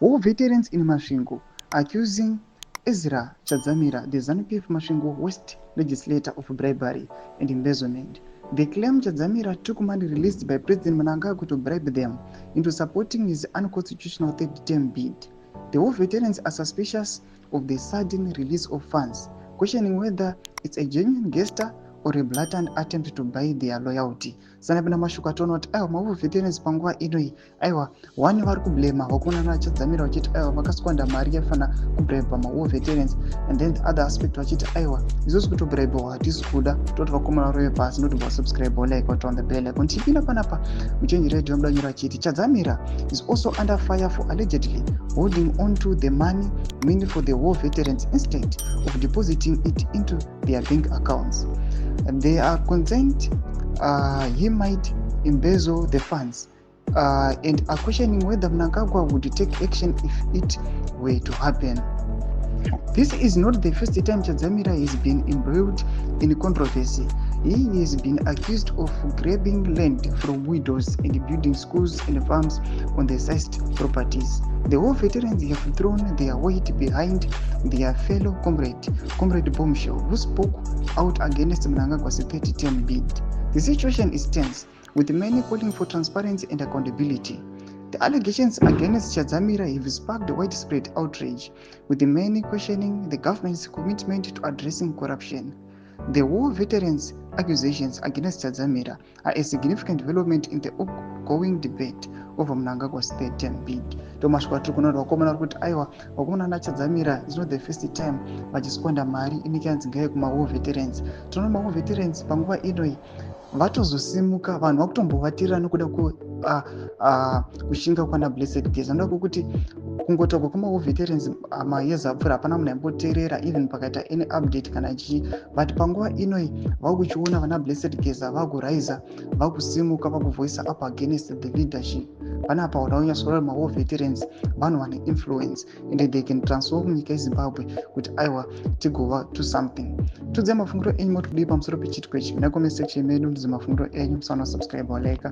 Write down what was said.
War veterans in Masvingo accusing Ezra Chadzamira, the ZANU-PF Masvingo West legislator, of bribery and embezzlement. They claim Chadzamira took money released by President Mnangagwa to bribe them into supporting his unconstitutional third-term bid. The war veterans are suspicious of the sudden release of funds, questioning whether it's a genuine gesture or a blatant attempt to buy their loyalty. Sanapenda mashuka tono kuti aiwa mawar veterans panguva inoi aiwa wani vari kublema wakuonana Chadzamira wachiti aiwa vakaswanda mari yaifana kubraiba mawar veterans, and then the other aspect wachiti aiwa isusu kutobraibawa hatisi kuda toti vakomana rove pasi noti vasubscribe like wati on the bell icon. Tipina panapa muchenji radio mudanyura chiti Chadzamira is also under fire for allegedly holding on to the money meant for the war veterans instead of depositing it into their bank accounts. And they are concerned he might embezzle the funds and are questioning whether Mnangagwa would take action if it were to happen. This is not the first time Chadzamira has been embroiled in controversy. He has been accused of grabbing land from widows and building schools and farms on the seized properties. The war veterans have thrown their weight behind their fellow Comrade Bombshell, who spoke out against Mnangagwa's 30-term bid. The situation is tense, with many calling for transparency and accountability. The allegations against Chadzamira have sparked widespread outrage, with many questioning the government's commitment to addressing corruption. The war veterans' accusations against Chadzamira are a significant development in the ongoing debate over Mnangagwa's third-term bid. Tomashwa tukunoda wakomana kuti aiwa wakomana na Chadzamira is not the first time vachiskwanda mari inikanzi ngaye kuma war veterans. Tinoona ma war veterans panguva inoi vatozosimuka vanhu vakutombovatira nokuda kushinga kwana Blessed Geza. Ndoda kuti kungotakwa kuma war veterans mayezi apfuura hapana munhu aimboteerera even pakaita any update kana chii, but panguva inoi vakuchiona vana Blessed Geza vakuraiza, vakusimuka, vakuvoisa up against the leadership. Panapa unaonyeswa ma war veterans vanhu vane influence and they can transform nyika yeZimbabwe kuti aiwa tigova to something. Tudze mafungiro enyu motodii pamusoro pechitiko ichi. Muna comment section medu ndidze mafungiro enyu, musana subscribe or like.